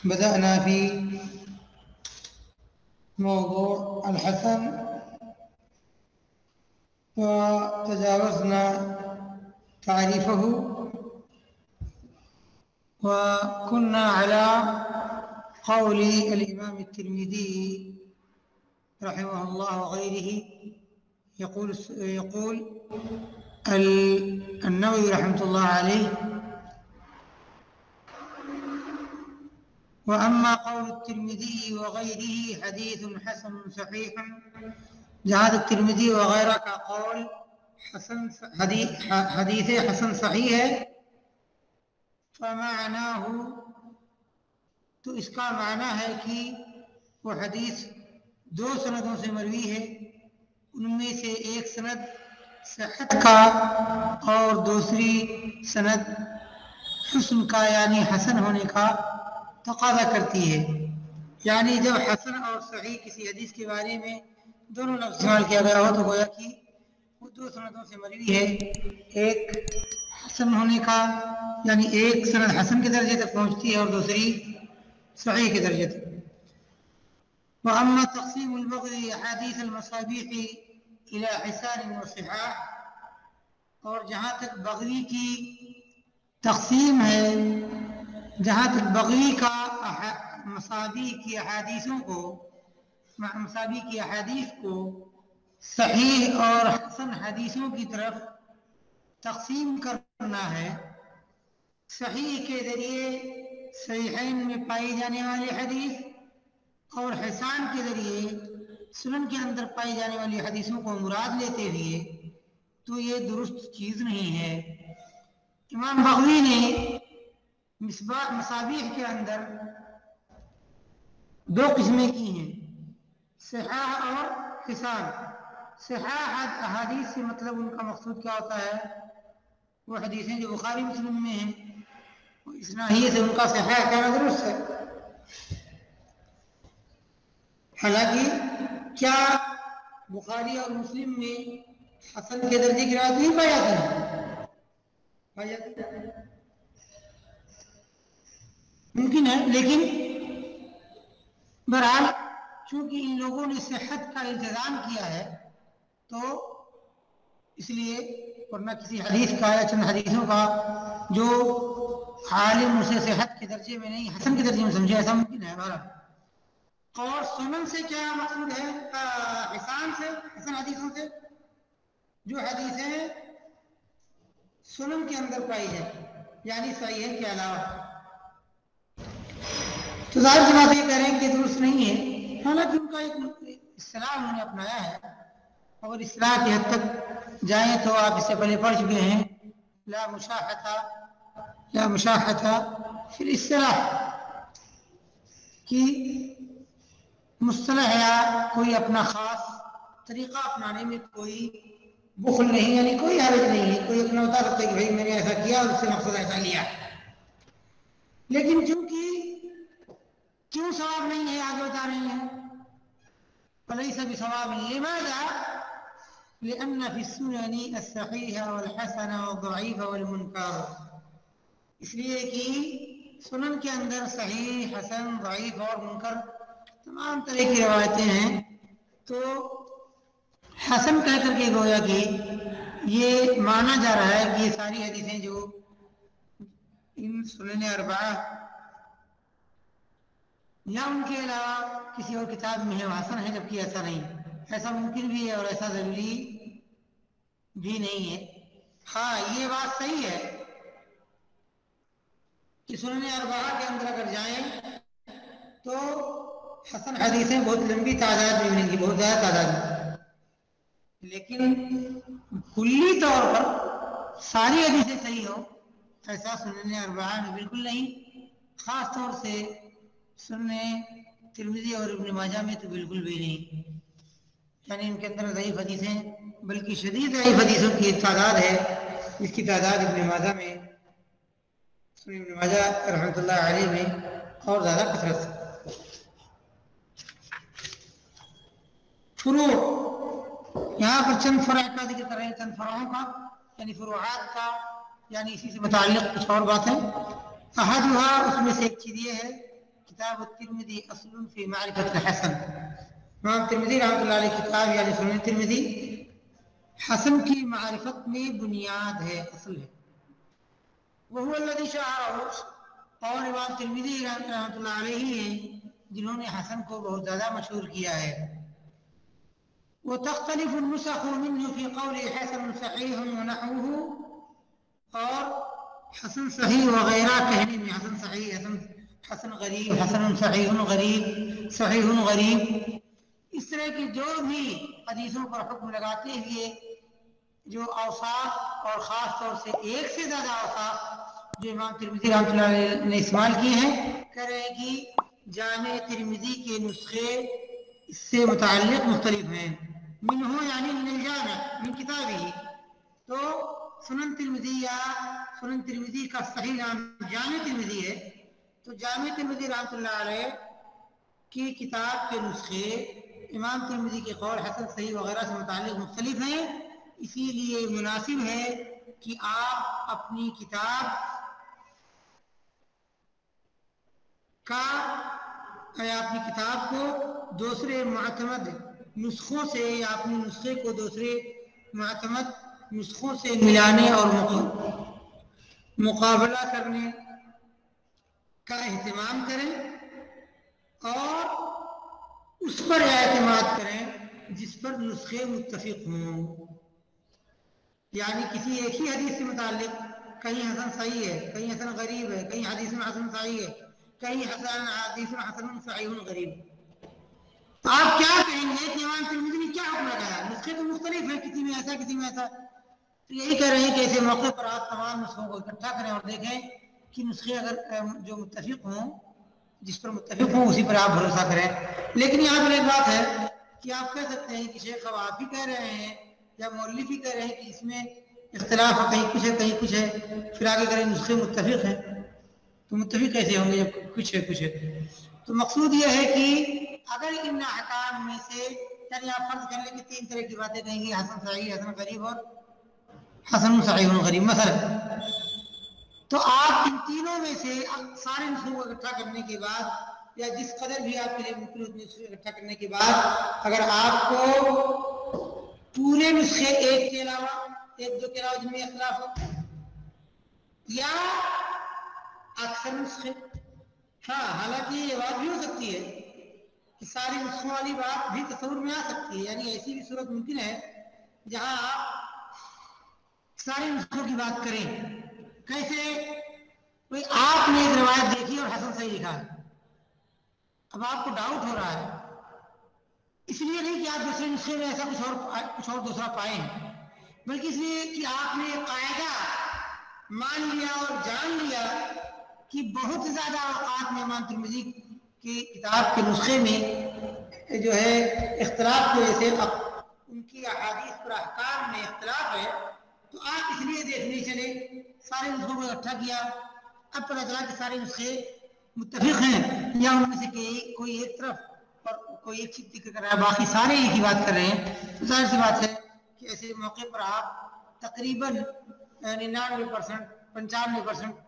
بدأنا في موضوع الحسن وتجاوزنا تعريفه، وكنا على قول الإمام الترمذي رحمه الله وغيره. يقول النووي رحمة الله عليه: وأما قول الترمذي وغيره حديث حسن صحيح، جہاں الترمذی وغیرہ کا قول حدیث حسن صحیح ہے، فمعناه تو اس کا معنی ہے کہ وہ حدیث دو سندوں سے مروی ہے، ان میں سے ایک سند صحت کا اور دوسری سند حسن کا یعنی حسن ہونے کا تقاضا کرتی ہے. یعنی جب حسن اور صحیح کسی حدیث کے بارے میں دونوں لفظ استعمال کیا گیا ہو تو گویا کہ وہ دو سندوں سے مروی ہے، ایک حسن ہونے کا یعنی ایک سند حسن کے درجے تک پہنچتی ہے اور دوسری صحیح کے درجے تک. وأما تقسيم البغوي أحاديث المصابيح إلى حسان وصحاح، اور جہاں تک بغوی کی تقسیم ہے، جہاں تک بغوی کا مصابیح کی احادیث کو صحیح اور حسن حدیثوں کی طرف تقسیم کرنا ہے، صحیح کے ذریعے صحیحین میں پائی جانے والی حدیث اور حسان کے ذریعے سنن کے اندر پائی جانے والی حدیثوں کو مراد لیتے ہوئے، تو یہ درست چیز نہیں ہے. امام بغوی نے مصابیح کے اندر دو قسمیں کی ہیں، صحاح اور حسان. صحاح احادیث سے مطلب ان کا مقصود کیا ہوتا ہے؟ وہ حدیثیں جو بخاری مسلم میں ہیں، اس ناحیے سے ان کا صحاح کہنا درست ہے. حالانکہ کیا بخاری اور مسلم میں حسن کے درجے کی روایت نہیں پائی جاتی ہے؟ ممکن ہے، لیکن بہرحال چونکہ ان لوگوں نے صحت کا التزام کیا ہے تو اس لیے، ورنہ کسی حدیث کا یا چند حدیثوں کا جو عالم اسے صحت کے درجے میں نہیں حسن کے درجے میں سمجھے، ایسا ممکن ہے. بہرحال اور سنن سے کیا مقصود ہے؟ حسان سے، حسن حدیثوں سے جو حدیثیں سنن کے اندر پائی جائیں یعنی صحیح کے علاوہ. تو ظاہر سی بات یہ کہہ رہے ہیں کہ درست نہیں ہے، حالانکہ ان کا ایک اصطلاح انہوں نے اپنایا ہے، اور اصطلاح کی حد تک جائیں تو آپ اس سے پہلے پڑھ چکے ہیں لا مشاحة فی الاصطلاح کی مصطلح یا کوئی اپنا خاص طریقہ اپنانے میں کوئی بخل نہیں، یعنی کوئی حرج نہیں ہے. کوئی اپنا بتا سکتا ہے کہ بھائی میں نے ایسا کیا اور اس سے مقصد ایسا لیا، لیکن کیوں ثواب نہیں ہے آگے بتا رہے ہیں. فليس بثواب لماذا؟ لأن في السنن الصحيح والحسن والضعيف والمنكر، اس لیے کہ سنن کے اندر صحیح، حسن، ضعیف اور منکر تمام طرح کی روایتیں ہیں. تو حسن کہہ کر کے گویا کہ یہ مانا جا رہا ہے کہ یہ ساری حدیثیں جو ان سنن اربعہ یا ان کے علاوہ کسی اور کتاب میں ہے وہ حسن ہے، جبکہ ایسا نہیں. ایسا ممکن بھی ہے اور ایسا ضروری بھی نہیں ہے. ہاں یہ بات صحیح ہے کہ سنن اربعہ کے اندر اگر جائیں تو حسن حدیثیں بہت لمبی تعداد میں ملیں گی، بہت زیادہ تعداد میں، لیکن کلی طور پر ساری حدیثیں صحیح ہو ایسا سنن اربعہ میں بالکل نہیں. خاص طور سے سنن ترمذی اور ابن ماجہ میں تو بالکل بھی نہیں. یعنی ان کے اندر ضعیف حدیثیں، بلکہ شدید ضعیف حدیثوں کی تعداد ہے جس کی تعداد ابن ماجہ میں، ابن ماجہ رحمۃ اللہ علیہ میں اور زیادہ کثرت سے. فروع، یہاں پر چند فرع کا ذکر کر رہے ہیں، چند فرعوں کا یعنی فروعات کا، یعنی اسی سے متعلق کچھ اور بات ہے. احدھا، اس میں سے ایک چیز یہ ہے کہ کتاب الترمذی اصل فی معرفت الحسن. امام ترمذی رحمۃ اللہ علیہ کتاب یعنی سنن ترمذی حسن کی معرفت میں بنیاد ہے، اصل ہے. وہو الذی شہرہ، اور امام ترمذی رحمۃ اللہ علیہ ہیں جنہوں نے حسن کو بہت زیادہ مشہور کیا ہے. وتختلف النسخ منه في قوله حسن صحیح ونحوه، اور حسن صحیح وغیرہ کہنے میں حسن صحیح، حسن غریب، حسن صحیح غریب، صحیح غریب، اس طرح کی جو بھی حدیثوں پر حکم لگاتے ہوئے جو اوصاف اور خاص طور سے ایک سے زیادہ اوصاف جو امام ترمذی رحمۃ اللہ علیہ نے استعمال کیے ہیں، کہہ رہے ہیں کہ جامع ترمذی کے نسخے اس سے متعلق مختلف ہیں. منہ یعنی من الجامع من کتابہ، تو سنن ترمذی یا سنن ترمذی کا صحیح نام جامع ترمذی ہے، تو جامع ترمذی رحمۃ اللہ علیہ کی کتاب کے نسخے امام ترمذی کے قول حسن صحیح وغیرہ سے متعلق مختلف ہیں. اسی لیے مناسب ہے کہ آپ اپنی کتاب کا یا اپنی کتاب کو دوسرے معتمد نسخوں سے یا اپنے نسخے کو دوسرے معتمد نسخوں سے ملانے اور مقابلہ کرنے کا اہتمام کریں اور اس پر اعتماد کریں جس پر نسخے متفق ہوں. یعنی کسی ایک ہی حدیث سے متعلق کہیں حسن صحیح ہے، کہیں حسن غریب ہے، کہیں حدیث میں حسن صحیح ہے، کہیں حدیث میں حسن صحیح غریب، تو آپ کیا کہیں گے کہ امام ترمذی نے کیا حکم لگایا؟ نسخے تو مختلف ہیں، کسی میں ایسا کسی میں ایسا. تو یہی کہہ رہے ہیں کہ ایسے موقع پر آپ تمام نسخوں کو اکٹھا کریں اور دیکھیں کہ نسخے اگر جو متفق ہوں، جس پر متفق ہوں اسی پر آپ بھروسہ کریں. لیکن یہاں پر ایک بات ہے کہ آپ کہہ سکتے ہیں کہ شیخ اب آپ ہی کہہ رہے ہیں یا مؤلف ہی کہہ رہے ہیں کہ اس میں اختلاف ہے، کہیں کچھ ہے کہیں کچھ ہے، پھر آگے کریں نسخے متفق ہیں، تو متفق کیسے ہوں گے جب کچھ ہے کچھ ہے؟ تو مقصود یہ ہے کہ اگر ان احکام میں سے یعنی آپ فرض کر لیں کہ تین طرح کی باتیں کہیں گے، حسن صحیح، حسن غریب اور حسن صحیح غریب مثلا، تو آپ ان تینوں میں سے سارے نسخوں کو اکٹھا کرنے کے بعد یا جس قدر بھی آپ کے لیے ممکن اتنے نسخے اکٹھا کرنے کے بعد اگر آپ کو پورے نسخے ایک کے علاوہ ایک دو کے علاوہ جن میں اختلاف ہو یا اکثر نسخے، ہاں حالانکہ یہ بات بھی ہو سکتی ہے کہ ساری نسخوں والی بات بھی تصور میں آ سکتی ہے، یعنی ایسی بھی صورت ممکن ہے جہاں آپ سارے نسخوں کی بات کریں. کیسے؟ کوئی آپ نے ایک روایت دیکھی اور حسن صحیح لکھا ہے، اب آپ کو ڈاؤٹ ہو رہا ہے، اس لیے نہیں کہ آپ دوسرے نسخے میں ایسا کچھ اور دوسرا پائے ہیں، بلکہ اس لیے کہ آپ نے قاعدہ مان لیا اور جان لیا کہ بہت زیادہ اوقات میں امام ترمذی کی کتاب کے نسخے میں جو ہے اختلاف کی وجہ سے ان کی احادیث پر احکام میں اختلاف ہے، تو آپ اس لیے دیکھنے چلے، سارے نسخوں کو اکٹھا کیا، اب پتہ چلا کہ سارے نسخے متفق ہیں یا ان میں سے کوئی ایک طرف اور کوئی ایک چیز ذکر کر رہا ہے، باقی سارے ایک ہی بات کر رہے ہیں، تو ظاہر سی بات ہے کہ ایسے موقع پر آپ تقریباً 99% 95%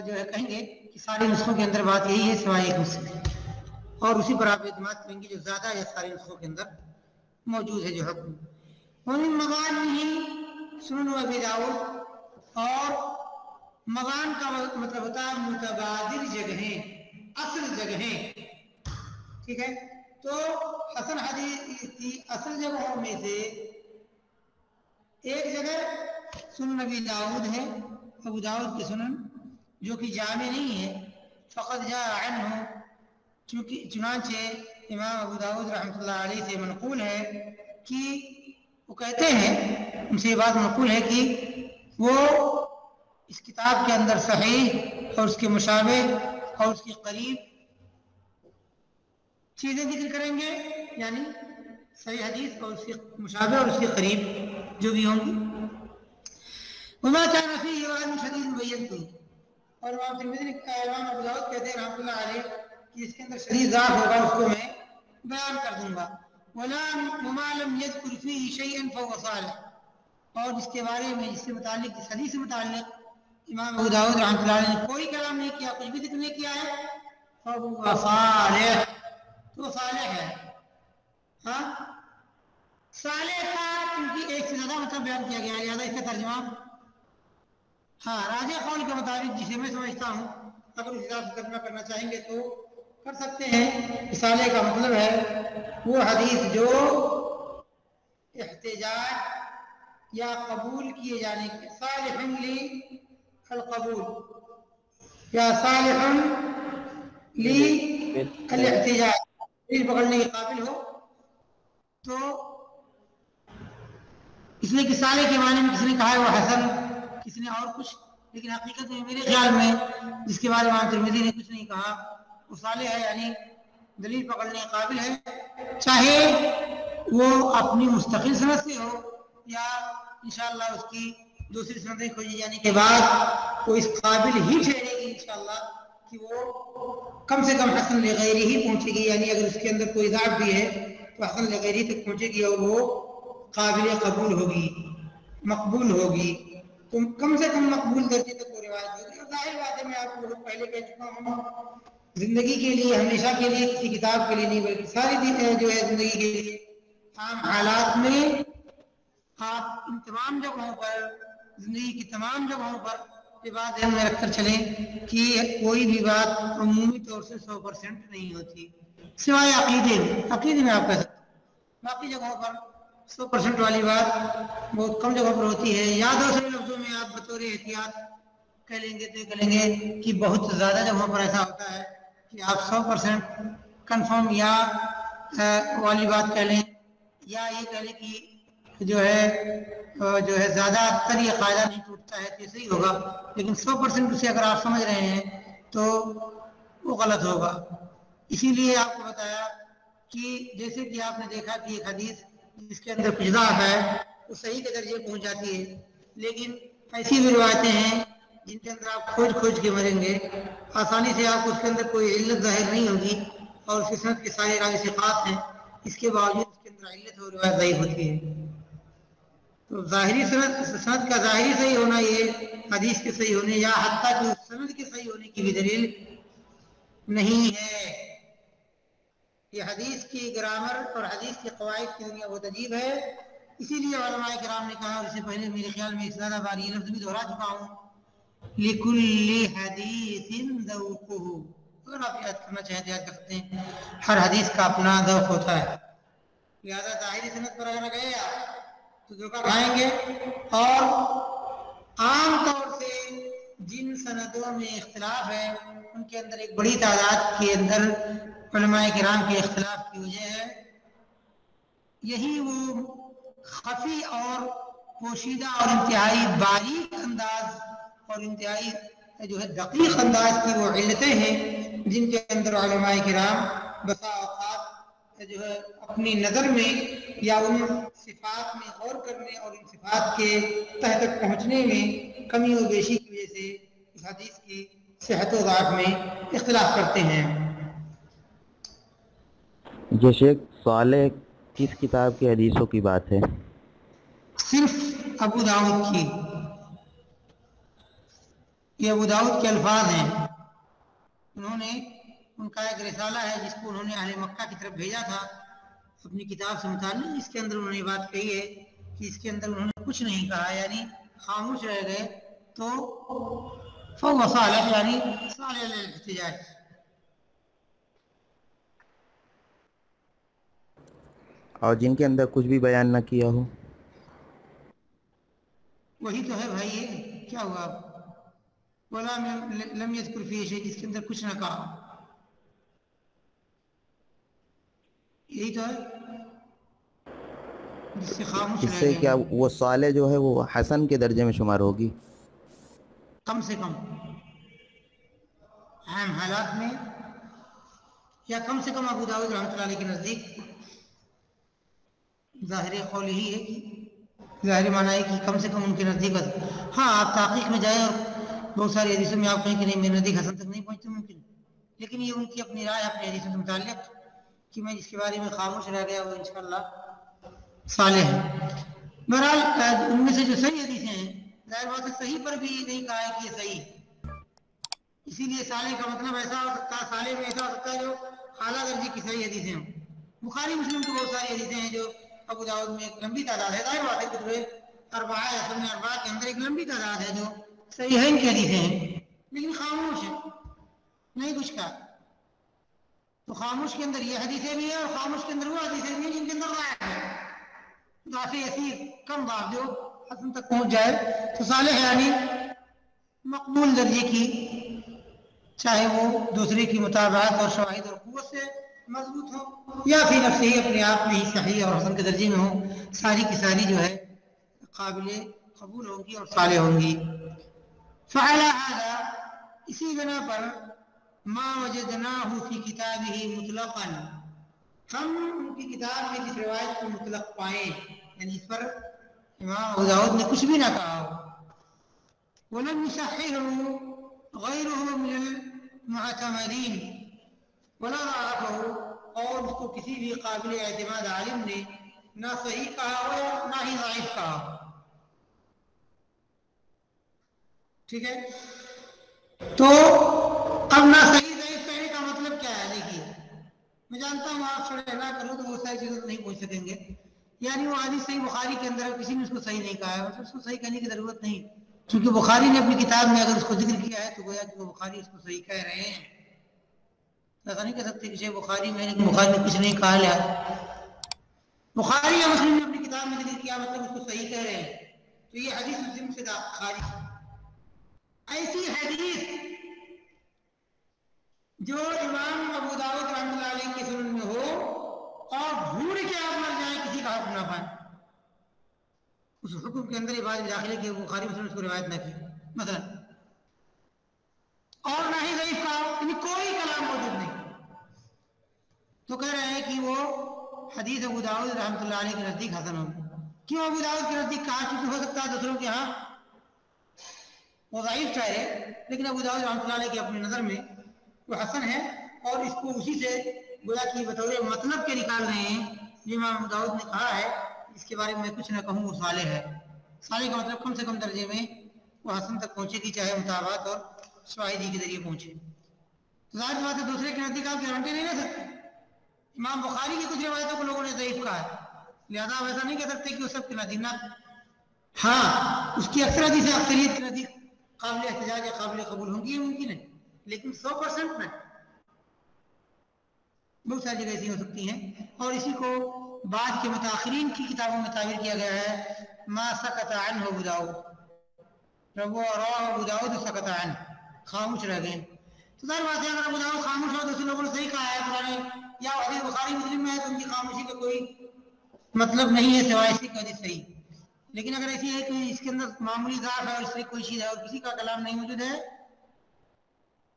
جو ہے کہیں گے کہ سارے نسخوں کے اندر بات یہی ہے سوائے ایک نسخے، اور اسی پر آپ اعتماد کریں گے جو زیادہ ہے سارے نسخوں کے اندر موجود ہے جو حکم. ومن مغانہ سنن ابی داؤد، اور مغان کا مطلب ہوتا ہے متبادل جگہیں، اصل جگہیں، ٹھیک ہے؟ تو حسن حدیث کی اصل جگہوں میں سے ایک جگہ سنن ابی داؤد ہے، ابو داؤد کی سنن جو کہ جامع نہیں ہے، فقط جاء عنہ، چنانچہ امام ابو داؤد رحمۃ اللہ علیہ سے منقول ہے کہ وہ کہتے ہیں، ان سے یہ بات منقول ہے کہ وہ اس کتاب کے اندر صحیح اور اس کے مشابہ اور اس کے قریب چیزیں ذکر کریں گے، یعنی صحیح حدیث اور اس کے مشابہ اور اس کے قریب جو بھی ہوں گی. وما كان فيه وعن شديد بينته، اور امام ترمذی امام ابو داؤد کہتے ہیں رحمۃ اللہ علیہ کہ اس کے اندر شدید ضعف ہوگا اس کو میں بیان کر دوں گا. وما لم يذكر فيه شيئا فهو صالح، اور جس کے بارے میں اس سے متعلق اس حدیث سے متعلق امام ابو داؤد رحمۃ اللہ علیہ نے کوئی کلام نہیں کیا، کچھ بھی ذکر نہیں کیا ہے، فهو صالح، تو صالح ہے. ہاں صالح کا کیونکہ ایک سے زیادہ مطلب بیان کیا گیا ہے، لہٰذا اس کا ترجمہ ہاں راجح قول کے مطابق جسے میں سمجھتا ہوں اگر اس حساب سے ترجمہ کرنا چاہیں گے تو کر سکتے ہیں. صالح کا مطلب ہے وہ حدیث جو احتجاج یا قبول کیے جانے کے، صالح لی القبول یا صالح لی الاحتجاج، دلیل پکڑنے کے قابل ہو. تو اس نے کہ صالح کے معنی میں کسی نے کہا ہے وہ حسن، کسی نے اور کچھ، لیکن حقیقت میں میرے خیال میں جس کے بارے میں امام ترمذی نے کچھ نہیں کہا وہ صالح ہے، یعنی دلیل پکڑنے کے قابل ہے، چاہے وہ اپنی مستقل سند سے ہو یا انشاءاللہ اس کی دوسری سندیں کھوجی جانے کے بعد وہ اس قابل ہی ٹھہرے گی انشاءاللہ کہ وہ کم سے کم حسن لغیری ہی پہنچے گی. یعنی اگر اس کے اندر کوئی ضعف بھی ہے تو حسن لغیری تک پہنچے گی اور وہ قابل قبول ہوگی، مقبول ہوگی. تو کم سے کم مقبول درجے تک وہ روایت ہوگی. اور ظاہر بات ہے میں آپ کو پہلے کہہ چکا ہوں زندگی کے لیے، ہمیشہ کے لیے، کسی کتاب کے لیے نہیں بلکہ ساری جو ہے زندگی کے لیے عام حالات میں آپ ان تمام جگہوں پر، زندگی کی تمام جگہوں پر یہ بات ذہن میں رکھ کر چلیں کہ کوئی بھی بات عمومی طور سے 100% نہیں ہوتی، سوائے عقیدے میں آپ کہہ سکتے ہیں. باقی جگہوں پر 100% والی بات بہت کم جگہوں پر ہوتی ہے. یا دوسرے لفظوں میں آپ بطور احتیاط کہہ لیں گے تو کہیں گے کہ بہت زیادہ جگہوں پر ایسا ہوتا ہے کہ آپ 100% کنفرم یا والی بات کہہ لیں، یا یہ کہہ لیں کہ جو ہے زیادہ تر یہ قاعدہ نہیں ٹوٹتا ہے تو یہ صحیح ہوگا، لیکن 100% اسے اگر آپ سمجھ رہے ہیں تو وہ غلط ہوگا. اسی لیے آپ کو بتایا کہ جیسے کہ آپ نے دیکھا کہ ایک حدیث جس کے اندر کچھ ضعف ہے وہ صحیح کے درجے پہنچ جاتی ہے، لیکن ایسی بھی روایتیں ہیں جن کے اندر آپ کھوج کے مریں گے، آسانی سے آپ اس کے اندر کوئی علت ظاہر نہیں ہوگی اور اس کی سند کے سارے راوی ثقات ہیں، اس کے باوجود اس کے اندر علت اور روایت ضعیف ہوتی ہے. تو ظاہری سند کا ظاہری صحیح ہونا یہ حدیث کے صحیح ہونے یا حتیٰ کہ اس سند کے صحیح ہونے کی بھی دلیل نہیں ہے. یہ حدیث کی گرامر اور حدیث کے قواعد کی دنیا بہت عجیب ہے. اسی لیے علماء کرام نے کہا، اور اس سے پہلے میرے خیال میں زیادہ بار یہ لفظ بھی دہرا چکا ہوں، لِكُلِّ حَدِيثٍ ذَوْقُهُ. اگر آپ یاد کرنا چاہیں تو یاد کر سکتے ہیں، ہر حدیث کا اپنا ذوق ہوتا ہے. لہذا ظاہری سند پر اگر گئے آپ تو دھوکہ کھائیں گے. اور عام طور سے جن سندوں میں اختلاف ہے ان کے اندر ایک بڑی تعداد کے اندر علماء کرام کے اختلاف کی وجہ ہے یہی وہ خفی اور پوشیدہ اور انتہائی باریک انداز اور انتہائی جو ہے دقیق انداز کی وہ علتیں ہیں جن کے اندر علماء کرام بسا اوقات جو ہے اپنی نظر میں یا ان صفات میں غور کرنے اور ان صفات کے تہ تک پہنچنے میں کمی و بیشی کی وجہ سے اس حدیث کی صحت و ضعف میں اختلاف کرتے ہیں. یہ شیخ صالح کس کتاب کی حدیثوں کی بات ہے؟ صرف ابو داؤد کی. یہ ابو داؤد کے الفاظ ہیں. انہوں نے ان کا ایک رسالہ ہے جس کو انہوں نے اہل مکہ کی طرف بھیجا تھا اپنی کتاب سے متعلق، جس کے اندر انہوں نے یہ بات کہی ہے کہ اس کے اندر انہوں نے کچھ نہیں کہا، یعنی خاموش رہ گئے. تو فهو صالح یعنی صالح للاحتجاج. اور جن کے اندر کچھ بھی بیان نہ کیا ہو؟ وہی تو ہے بھائی، یہ کیا ہوا؟ ولا لم يذكر فيه شيء، جس کے اندر کچھ نہ کہا، یہی تو ہے جس سے خاموش اس رہ سے کیا گئے. وہ صالح جو ہے وہ حسن کے درجے میں شمار ہوگی؟ کم سے کم اہم حالات میں، یا کم سے کم ابو داؤد رحمۃ اللہ علیہ کے نزدیک ظاہر قول ہی ہے کہ ظاہر معنی ہے کہ کم سے کم ان کے نزدیک. ہاں آپ تحقیق میں جائیں اور بہت ساری حدیثوں میں آپ کہیں کہ نہیں میرے نزدیک حسن تک نہیں پہنچتے ممکن، لیکن یہ ان کی اپنی رائے اپنی حدیثوں سے متعلق کہ میں جس کے بارے میں خاموش رہ گیا وہ انشاءاللہ صالح ہے. بہرحال ان میں سے جو صحیح حدیثیں ہیں ظاہر بات ہے صحیح پر بھی نہیں کہا ہے کہ یہ صحیح ہے. اسی لیے صالح کا مطلب ایسا ہو سکتا ہے، صالح میں ایسا ہو سکتا ہے جو اعلیٰ درجے کی صحیح حدیثیں ہوں. بخاری مسلم کی بہت ساری حدیثیں ہیں جو ابو داؤد میں ایک لمبی تعداد ہے، ظاہر بات ہے کتب اربعہ یا سنن اربعہ کے اندر ایک لمبی تعداد ہے جو صحیحین کی حدیثیں ہیں، لیکن خاموش ہے، نہیں کچھ کہا. تو خاموش کے اندر یہ حدیثیں بھی ہیں اور خاموش کے اندر وہ حدیثیں بھی ہیں جن کے اندر ضعف ہے، ضعف یسیر، کم ضعف جو حسن تک پہنچ جائے. تو صالح یعنی مقبول درجے کی، چاہے وہ دوسرے کی مطابعت اور شواہد اور قوت سے مضبوط ہو یا پھر نفس ہی اپنے آپ میں ہی صحیح اور حسن کے درجے میں ہو، ساری کی ساری جو ہے قابل قبول ہوں گی اور صالح ہوں گی. فعلی ھذا، اسی بنا پر ما وجدناہ فی کتابہ مطلقا، ہم ان کی کتاب میں جس روایت کو مطلق پائیں، یعنی اس پر امام ابو داؤد نے کچھ بھی نہ کہا ہو. ولم يصححه غيره من المعتمدین ولا ضعفه، اور اس کو کسی بھی قابل اعتماد عالم نے نہ صحیح کہا ہو نہ ہی ضعیف کہا ہو. ٹھیک ہے، تو اب نہ صحیح ضعیف کہنے کا مطلب کیا ہے؟ دیکھیے، میں جانتا ہوں آپ شرح نہ کرو تو بہت ساری چیزوں کو نہیں پہنچ سکیں گے. یعنی وہ حدیث صحیح بخاری کے اندر کسی نے اس کو صحیح نہیں کہا ہے، اس کو صحیح کہنے کی ضرورت نہیں، کیونکہ بخاری نے اپنی کتاب میں اگر اس کو ذکر کیا ہے تو گویا کہ وہ بخاری اس کو صحیح کہہ رہے ہیں. ایسا نہیں کہہ سکتے کہ بخاری میں بخاری نے کچھ نہیں کہا لیا، بخاری یا مسلم نے اپنی کتاب میں ذکر کیا مطلب اس کو صحیح کہہ رہے ہیں، تو یہ حدیث مسلم سے خارج. ایسی حدیث جو امام ابو داؤد رحمۃ اللہ علیہ کی سنن میں ہو اور بھول کے آپ مر جائیں کسی کا حکم نہ پائیں، اس حکم کے اندر یہ بات داخل ہے کہ بخاری مسلم اس کو روایت نہ کی مثلا، اور نہ ہی ضعیف کا، یعنی کوئی کلام موجود نہیں، تو کہہ رہے ہیں کہ وہ حدیث ابو داؤد رحمۃ اللہ علیہ کے نزدیک حسن ہو. کیوں ابو داؤد کے نزدیک کہا؟ چونکہ ہو سکتا ہے دوسروں کے ہاں وہ ضعیف ٹھہرے، لیکن ابو داؤد رحمۃ اللہ علیہ کی اپنی نظر میں وہ حسن ہے، اور اس کو اسی سے گویا کہ بطور مطلب کے نکال رہے ہیں جو امام ابو داؤد نے کہا ہے اس کے بارے میں کچھ نہ کہوں وہ صالح ہے. صالح کا مطلب کم سے کم درجے میں وہ حسن تک پہنچے گی، چاہے مطابعت اور شواہدی کے ذریعے پہنچے. ظاہر بات ہے دوسرے کے نزدیک آپ گارنٹی نہیں لے سکتے. امام بخاری کی کچھ روایتوں کو لوگوں نے ضعیف کہا ہے، لہذا آپ ایسا نہیں کہہ سکتے کہ وہ سب کے نزدیک نہ، ہاں اس کی اکثر حدیثیں اکثریت کے نزدیک قابل احتجاج یا قابل قبول ہوں گی، یہ ممکن ہے، لیکن 100% نہیں. بہت ساری جگہ ایسی ہو سکتی ہیں، اور اسی کو بعد کے متاخرین کی کتابوں میں تعبیر کیا گیا ہے ما سکت عنہ ابو داؤد، رواہ ابو داؤد سکت عنہ، خاموش رہ گئے. تو ظاہر بات ہے اگر ابو داؤد خاموش ہو تو دوسرے لوگوں نے صحیح کہا ہے پرانے یا حدیث بخاری مسلم میں ہے تو ان کی خاموشی کا کوئی مطلب نہیں ہے سوائے اسی کا حدیث صحیح. لیکن اگر ایسی ہے کہ اس کے اندر معمولی ضعف ہے اور اس سے کوئی چیز ہے اور کسی کا کلام نہیں موجود ہے،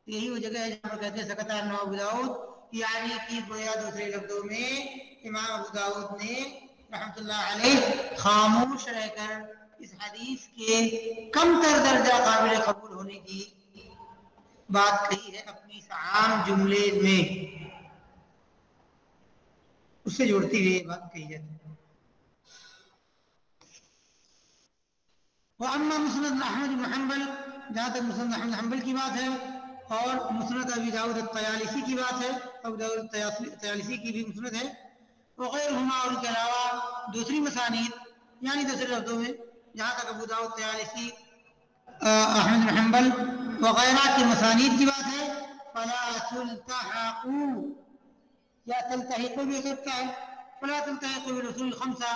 یہی وہ جگہ ہے جہاں پر کہتے ہیں سکت عنہ ابو داؤد، یعنی کہ گویا دوسرے لفظوں میں امام ابو داؤد نے رحمۃ اللہ علیہ خاموش رہ کر اس حدیث کے کم تر درجہ قابل قبول ہونے کی بات کہی ہے اپنی اس عام جملے میں، اس سے جوڑتی ہوئی یہ بات کہی جاتی ہے. وَأَمَّا مُسْنَدُ أَحْمَدِ بْنِ حَنْبَلَ، جہاں تک مسند احمد حنبل کی بات ہے اور مسند ابی داؤد الطیالسی کی بات ہے، ابو داؤد الطیالسی کی بھی مسند ہے، وغیرہما، اور ان کے علاوہ دوسری مسانید، یعنی دوسرے لفظوں میں جہاں تک ابو داؤد الطیالسی احمد بن حنبل وغیرہ کی مسانید کی بات ہے، فلا تلتحقوا، یا تلتحقوا بھی ہو سکتا ہے، فلا تلتحقوا بالرسول الخمسہ،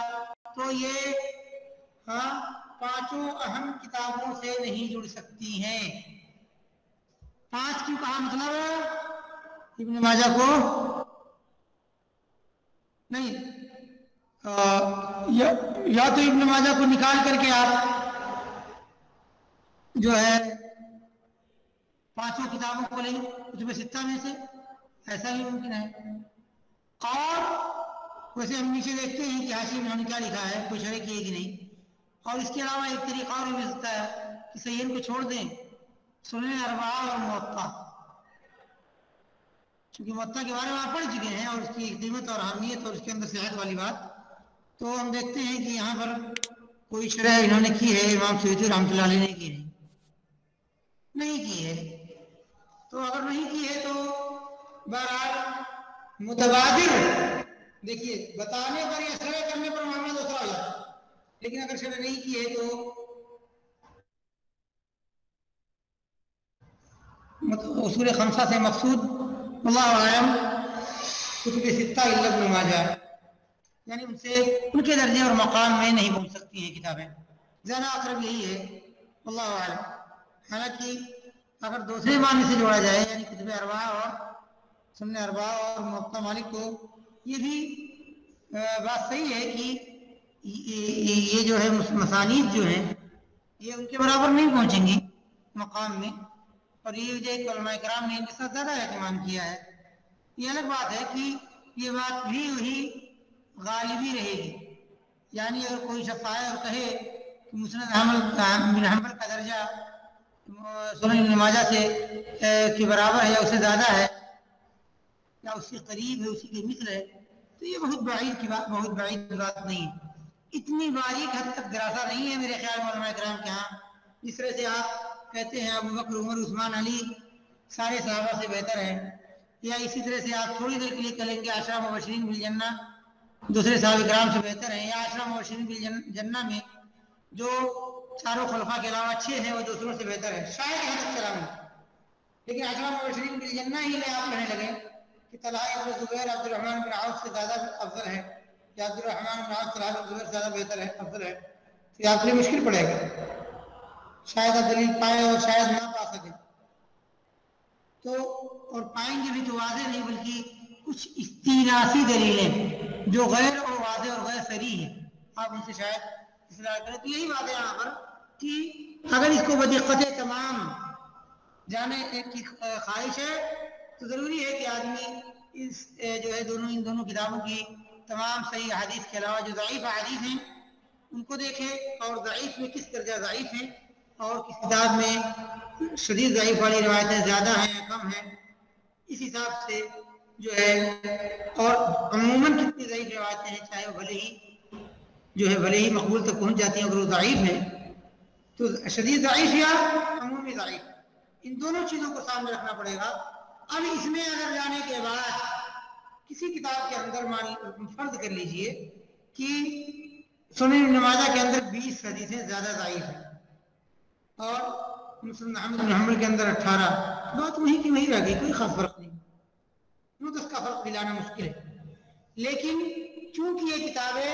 تو یہ پانچوں اہم کتابوں سے نہیں جڑ سکتی ہیں. 5 کیوں کہا؟ مطلب ابن ماجہ کو نہیں، یا تو ابن ماجہ کو نکال کر کے آپ جو ہے 5 کتابوں کو لیں کتب ستہ میں سے، ایسا بھی ممکن ہے. اور ویسے ہم نیچے دیکھتے ہیں کہ حاشیے میں انہوں نے کیا لکھا ہے، کوئی شرح کی ہے کہ نہیں. اور اس کے علاوہ ایک طریقہ اور بھی سکتا ہے کہ صحیحین کو چھوڑ دیں، سنن اربعہ اور موطا، چونکہ موطا کے بارے میں آپ پڑھ چکے ہیں اور اس کی قیمت اور اہمیت اور اس کے اندر صحت والی بات، تو ہم دیکھتے ہیں کہ یہاں پر کوئی شرح انہوں نے کی ہے امام سیوطی رحمۃ اللہ علیہ نے کی نہیں کی ہے. تو اگر نہیں کی ہے تو بہرحال متبادر دیکھیے بتانے پر یا شرح کرنے پر معاملہ دوسرا ہو جاتا ہے، لیکن اگر شرح نہیں کی ہے تو اصول خمسہ سے مقصود اللہ عالم کتب ستہ الا ابن ماجہ، یعنی ان سے ان کے درجے اور مقام میں نہیں پہنچ سکتی ہیں کتابیں، زیادہ اقرب یہی ہے اللہ عالم۔ حالانکہ اگر دوسرے معنی سے جوڑا جائے یعنی کتب اربعہ اور سنن اربعہ اور موطا مالک کو، یہ بھی بات صحیح ہے کہ یہ جو ہے مسانید جو ہیں یہ ان کے برابر نہیں پہنچیں گی مقام میں، اور یہ وجہ کہ علماء کرام نے ان کے ساتھ زیادہ اہتمام کیا ہے۔ یہ الگ بات ہے کہ یہ بات بھی وہی غالبی رہے گی، یعنی اگر کوئی شخص آئے اور کہے کہ مسند احمد بن حنبل کا درجہ سنن ابن ماجہ سے کے برابر ہے یا اس سے زیادہ ہے یا اس کے قریب ہے، اسی کے مثل ہے، تو یہ بہت بعید بات نہیں ہے، اتنی باریک حد تک دراسہ نہیں ہے میرے خیال میں علماء کرام کے ہاں۔ جس طرح سے آپ کہتے ہیں ابو بکر عمر عثمان علی سارے صحابہ سے بہتر ہے، یا اسی طرح سے آپ تھوڑی دیر کے لیے کہیں گے عشرہ مبشرین بالجنہ دوسرے صحابہ کرام سے بہتر ہیں، یا عشرہ مبشرین بالجنہ میں جو چاروں خلفاء کے علاوہ اچھے ہیں وہ دوسروں سے بہتر ہے، شاید یہاں تک چلا نہیں، لیکن عشرہ مبشرین بالجنہ ہی لے آپ کہنے لگے کہ طلحہ بن زبیر عبد الرحمن بن عوف سے زیادہ افضل ہے، یا عبد الرحمن بن عوف طلحہ بن زبیر سے زیادہ بہتر ہے افضل ہے، تو یہ آپ کے لیے مشکل پڑے گا، شاید آپ دلیل پائیں اور شاید نہ پا سکیں، تو اور پائیں گے بھی تو واضح نہیں بلکہ کچھ استیناسی دلیلیں جو غیر اور واضح اور غیر صریح ہیں، آپ ان سے شاید اصلاح کریں، تو یہی بات ہے یہاں پر کہ اگر اس کو بدقت تمام جانے کی خواہش ہے تو ضروری ہے کہ آدمی اس جو ہے ان دونوں کتابوں کی تمام صحیح حدیث کے علاوہ جو ضعیف حدیث ہیں ان کو دیکھے، اور ضعیف میں کس درجہ ضعیف ہیں اور کس کتاب میں شدید ضعیف والی روایتیں زیادہ ہیں یا کم ہیں، اس حساب سے جو ہے، اور عموماً کتنی ضعیف روایتیں ہیں چاہے وہ بھلے ہی مقبول تک پہنچ جاتی ہیں اگر وہ ضعیف ہیں، تو شدید ضعیف یا عمومی ضعیف، ان دونوں چیزوں کو سامنے رکھنا پڑے گا۔ اب اس میں اگر جانے کے بعد کسی کتاب کے اندر فرض کر لیجئے کہ سنن ابن ماجہ کے اندر 20 حدیثیں زیادہ ضعیف ہیں اور مسند احمد بن حنبل کے اندر 18، بات وہی کی وہی رہ گئی، کوئی خاص فرق نہیں، تو اس کا فرق ملانا مشکل ہے، لیکن چونکہ یہ کتابیں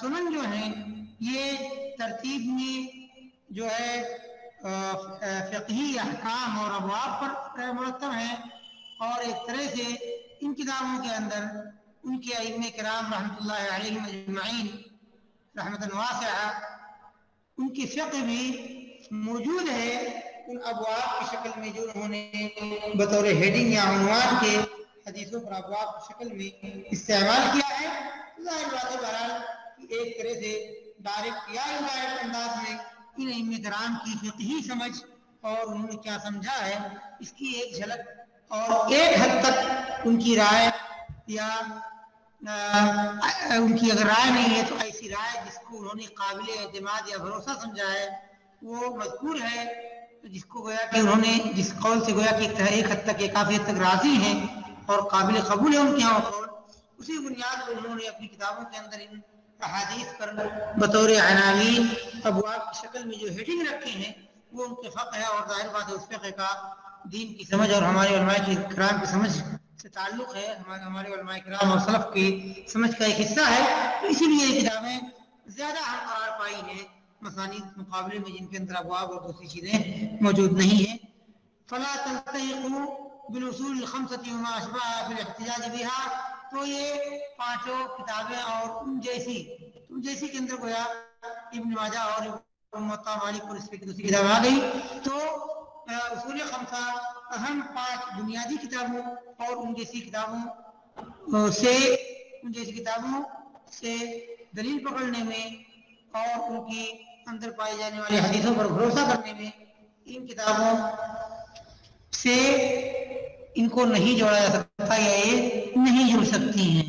سنن جو ہیں یہ ترتیب میں جو ہے فقہی احکام اور ابواب پر مرتب ہیں، اور ایک طرح سے ان کتابوں کے اندر ان کے ائمہ کرام رحمۃ اللہ علیہم اجمعین رحمۃ واسعہ ان کی فقہ بھی موجود ہے ان ابواب کی شکل میں جو انہوں نے بطور ہیڈنگ یا عنوان کے حدیثوں پر ابواب کی شکل میں استعمال کیا ہے۔ ظاہر بات ہے بہرحال ایک طرح سے ڈائریکٹ یا انڈائریکٹ انداز میں ان ائمہ کرام کی فقہی سمجھ اور انہوں نے کیا سمجھا ہے اس کی ایک جھلک اور ایک حد تک ان کی رائے یا ان کی اگر رائے نہیں ہے تو ایسی رائے جس کو انہوں نے قابل اعتماد یا بھروسہ سمجھا ہے وہ مذکور ہے، جس کو گویا کہ انہوں نے جس قول سے گویا کہ ایک حد تک کافی حد تک راضی ہیں اور قابل قبول ہے ان کے یہاں قول، اسی بنیاد پر انہوں نے اپنی کتابوں کے اندر ان احادیث پر بطور عناوین ابواب کی شکل میں جو ہیڈنگ رکھے ہیں وہ ان کے فقہ ہے، اور ظاہر بات ہے اس فقہ کا دین کی سمجھ اور ہمارے علماء کرام کی سمجھ سے تعلق ہے، ہمارے علماء کرام اور سلف کی سمجھ کا ایک حصہ ہے، تو اسی لیے یہ کتابیں زیادہ اہم قرار پائی ہیں مسانید مقابلے میں جن کے اندر ابواب اور دوسری چیزیں موجود نہیں ہیں۔ فلا تلتحقوا بالاصول الخمسة وما اشبهها في الاحتجاج بها، تو یہ پانچوں کتابیں اور ان جیسی کے اندر گویا ابن ماجہ اور موطا مالک اور اس کی دوسری کتاب آ گئی، تو اصول خمسہ اہم 5 بنیادی کتابوں اور ان جیسی کتابوں سے دلیل پکڑنے میں اور ان کی اندر پائی جانے والی حدیثوں پر بھروسہ کرنے میں ان کتابوں سے ان کو نہیں جوڑا جا سکتا یا یہ نہیں جڑ سکتی ہیں،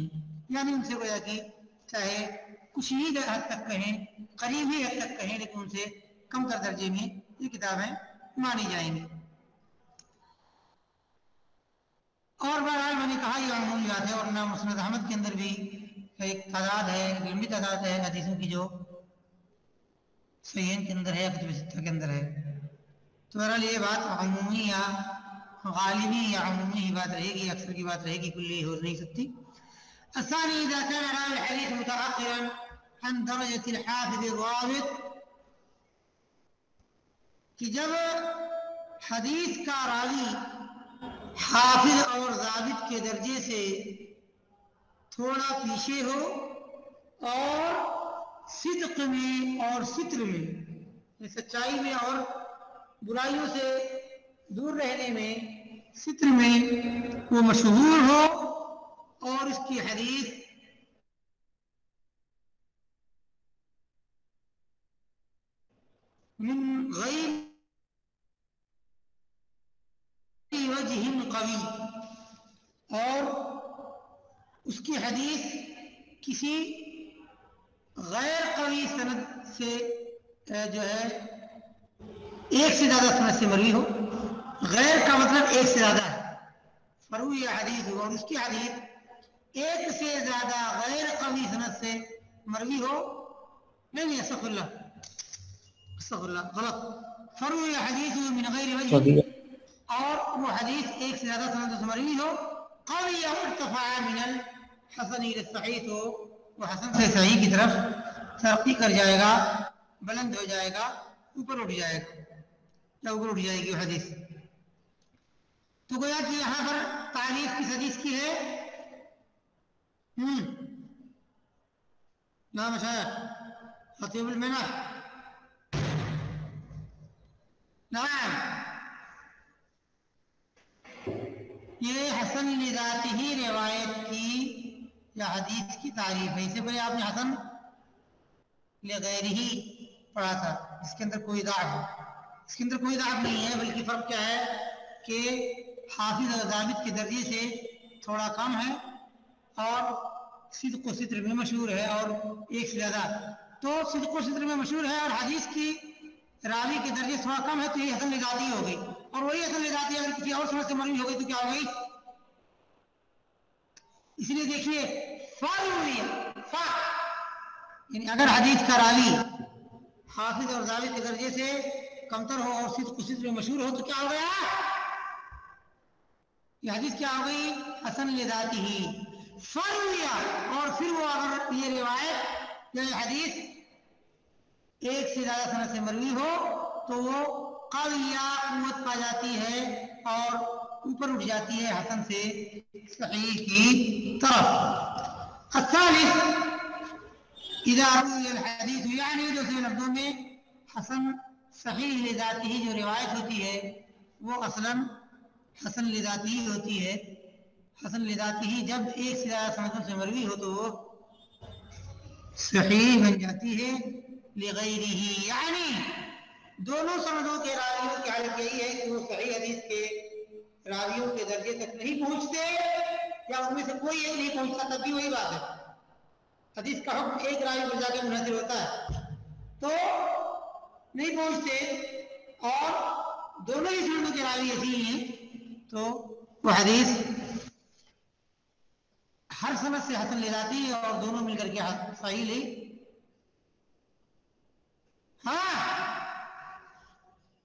یعنی ان سے گویا کہ چاہے کچھ ہی حد تک کہیں قریبی حد تک کہیں لیکن ان سے کم تر درجے میں یہ کتابیں مانی جائیں گی۔ اور بہرحال میں نے کہا یہ عمومی بات ہے، اور نہ مسند احمد کے اندر بھی ایک تعداد ہے، ایک لمبی تعداد ہے حدیثوں کی جو صحیحین کے اندر ہے یا کتب ستہ کے اندر ہے. تو بہرحال یہ بات عمومی یا غالبی یا عمومی ہی بات رہے گی، اکثر کی بات رہے گی، کلی ہو نہیں سکتی. الثاني إذا كان راوي الحديث متأخرا عن درجة الحافظ الضابط، کہ جب حدیث کا راوی حافظ اور ضابط کے درجے سے تھوڑا پیچھے ہو، اور صدق میں اور ستر میں، سچائی میں اور برائیوں سے دور رہنے میں، ستر میں وہ مشہور ہو، اور اس کی حدیث من غیر وجہ قوی، اور اس کی حدیث کسی غیر قوی سند سے جو ہے ایک سے زیادہ سند سے مروی ہو. غیر کا مطلب ایک سے زیادہ ہے، فروی حدیث ہو اور اس کی حدیث ایک سے زیادہ غیر قوی سند سے مروی ہو. نہیں استغفر اللہ غلط. فروی حدیث من غیر وجہ، اور وہ حدیث ایک سے زیادہ سند سے مروی ہو. قوی ارتفع من الحسن الى الصحیح، تو وہ حسن سے صحیح کی طرف ترقی کر جائے گا، بلند ہو جائے گا، اوپر اٹھ جائے گا، یا اوپر اٹھ جائے گی وہ حدیث. تو گویا کہ یہاں پر تعریف کس حدیث کی ہے؟ نام مشاہد خطیب المنع. نعم، یہ حسن لذاتہ روایت کی یا حدیث کی تعریف ہے. اس سے پہلے آپ نے حسن لغیرہ پڑھا تھا، اس کے اندر کوئی ضعف ہے. اس کے اندر کوئی ضعف نہیں ہے، بلکہ فرق کیا ہے کہ حافظ اور ضابط کے درجے سے تھوڑا کم ہے، اور صدق و ستر میں مشہور ہے، اور ایک سے زیادہ. تو صدق و ستر میں مشہور ہے اور حدیث کی راوی کے درجے تھوڑا کم ہے، تو یہ حسن لذاتی ہو گئی. اور وہی حسن لذاتی اگر کسی اور سند سے مروی ہو گئی تو کیا ہو گئی؟ اس لیے دیکھیے یعنی اگر حدیث کا راوی حافظ اور ضابط کے درجے سے کمتر ہو اور صدق و ستر میں مشہور ہو تو کیا ہو گیا؟ یہ حدیث کیا ہو گئی؟ حسن لذاتی ہی. فرویا، اور پھر وہ اگر یہ روایت یا یہ حدیث ایک سے زیادہ سند سے مروی ہو تو وہ قویہ قوت پا جاتی ہے اور اوپر اٹھ جاتی ہے حسن سے صحیح کی طرف. الثالث اذا روی الحدیث، یعنی دوسرے لفظوں میں حسن صحیح لذاتی ہی جو روایت ہوتی ہے وہ اصلاً حسن لذاتی ہی ہوتی ہے. حسن لذاتی ہی جب ایک سے زیادہ سندوں سے مروی ہو تو وہ صحیح بن جاتی ہے لغیرہ، یعنی دونوں سندوں کے راویوں کی حالت یہی ہے کہ وہ صحیح حدیث کے راویوں کے درجے تک نہیں پہنچتے، یا ان میں سے کوئی ایک نہیں پہنچتا، تب بھی وہی بات ہے. حدیث کا حکم ایک راوی پر جا کے منحصر ہوتا ہے تو نہیں پہنچتے، اور دونوں ہی سندوں کے راوی ایسے ہی ہیں تو وہ حدیث ہر سند سے حسن لذاتی ہے اور دونوں مل کر کے صحیح لے.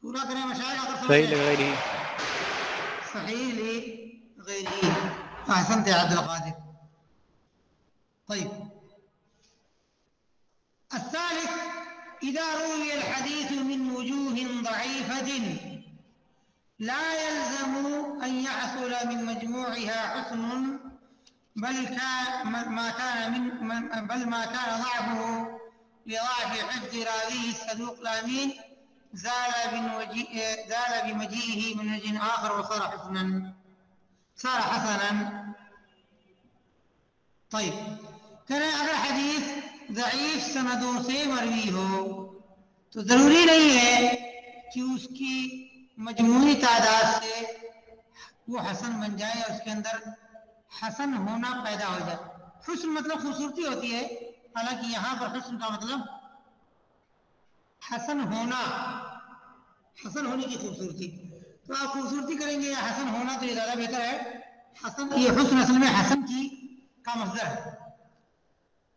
پورا کریں مشاہد. صحیح لغیرہ، صحیح لغیرہ. احسنت يا عبد القادر. طيب، الثالث إذا روي الحديث من وجوه ضعيفة لا يلزم أن يحصل من مجموعها حسن، بل ما كان ضعفه لضعف حفظ راويه الصدوق الأمين زال بمجيئه من وجه آخر وصار حسنا. طيب، اگر حدیث ضعیف سندوں سے مروی ہو تو ضروری نہیں ہے کہ اس کی مجموعی تعداد سے وہ حسن بن جائے اور اس کے اندر حسن ہونا پیدا ہو جائے. حسن مطلب خوبصورتی ہوتی ہے، حالانکہ یہاں پر حسن کا مطلب حسن ہونا، حسن ہونے کی خوبصورتی. تو آپ خوبصورتی کریں گے یا حسن ہونا تو یہ زیادہ بہتر ہے. حسن، یہ حسن اصل میں حسن کا مصدر ہے،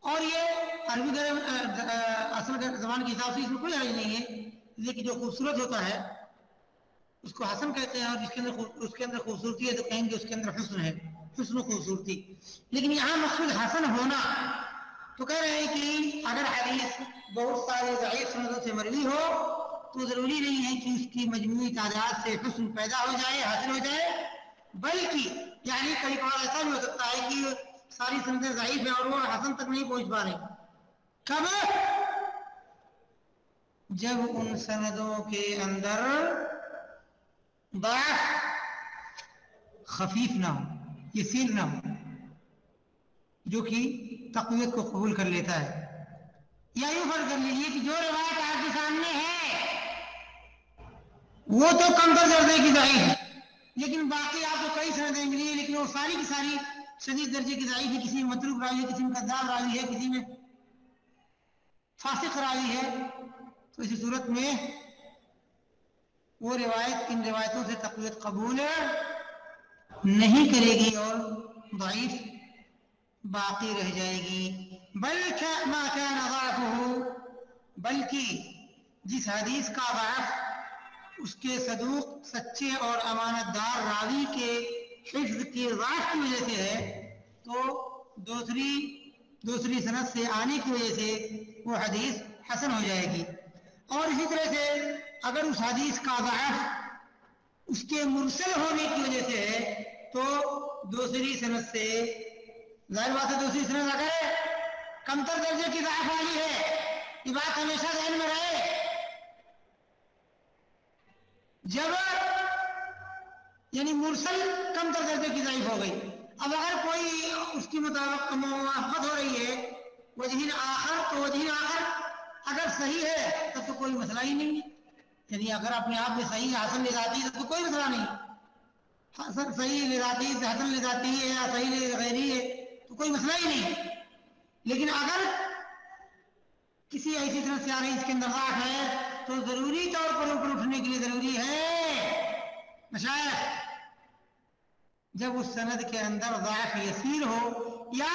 اور یہ عربی اصل زبان کے حساب سے اس میں کوئی حرج نہیں ہے، لیکن جو خوبصورت ہوتا ہے اس کو حسن کہتے ہیں، اور اس کے اندر خوبصورتی ہے تو کہیں گے اس کے اندر حسن ہے، حسن و خوبصورتی۔ لیکن یہاں مقصود حسن ہونا، تو کہہ رہے ہیں کہ اگر حدیث بہت سارے ضعیف سندوں سے مروی ہو تو ضروری نہیں ہے کہ اس کی مجموعی تعداد سے حسن پیدا ہو جائے، حاصل ہو جائے، بلکہ یعنی کئی بار ایسا بھی ہو سکتا ہے کہ ساری سندیں ضعیف ہیں اور وہ حسن تک نہیں پہنچ پا رہے۔ کب؟ جب ان سندوں کے اندر ضعف خفیف نہ ہو، یسیر نہ ہو، جو کہ تقویت کو قبول کر لیتا ہے۔ یا یوں فرض کر لیجیے کہ جو روایت آپ کے سامنے ہے وہ تو کم تر درجے کی ضعیف ہے، لیکن باقی آپ کو کئی سندیں ملی ہیں، لیکن وہ ساری کی ساری شدید درجے کی ضعیف ہے، کسی میں متروک راوی ہے، کسی میں کذاب راوی ہے، کسی میں فاسق راوی ہے، تو اسی صورت میں وہ روایت ان روایتوں سے تقویت قبول نہیں کرے گی اور ضعیف باقی رہ جائے گی۔ بلکہ جس حدیث کا ضعف اس کے صدوق، سچے اور امانت دار راوی کے حفظ کی ضعف کی وجہ سے ہے، تو دوسری سند سے آنے کی وجہ سے وہ حدیث حسن ہو جائے گی۔ اور اسی طرح سے اگر اس حدیث کا ضعف اس کے مرسل ہونے کی وجہ سے ہے تو دوسری سند سے، ظاہر بات ہے دوسری سند اگر کمتر درجے کی ضعف والی ہے، یہ بات ہمیشہ ذہن میں رہے، جب یعنی مرسل کمتر درجے کی ضعیف ہو گئی، اب اگر کوئی اس کی مطابق موافقت ہو رہی ہے وجہ آخر، تو وجہ آخر اگر صحیح ہے تب تو کوئی مسئلہ ہی نہیں ہے، یعنی اگر اپنے آپ میں صحیح حسن لذاتی ہے تو کوئی مسئلہ نہیں، حسن صحیح لذاتی ہے، حسن لذاتی ہے یا صحیح غیری ہے تو کوئی مسئلہ ہی نہیں۔ لیکن اگر کسی ایسی طرح سے آ رہی اس کے اندر ضعف ہے تو ضروری طور پر اوپر اٹھنے کے لیے ضروری ہے مشائخ جب اس سند کے اندر ضعف یسیر ہو، یا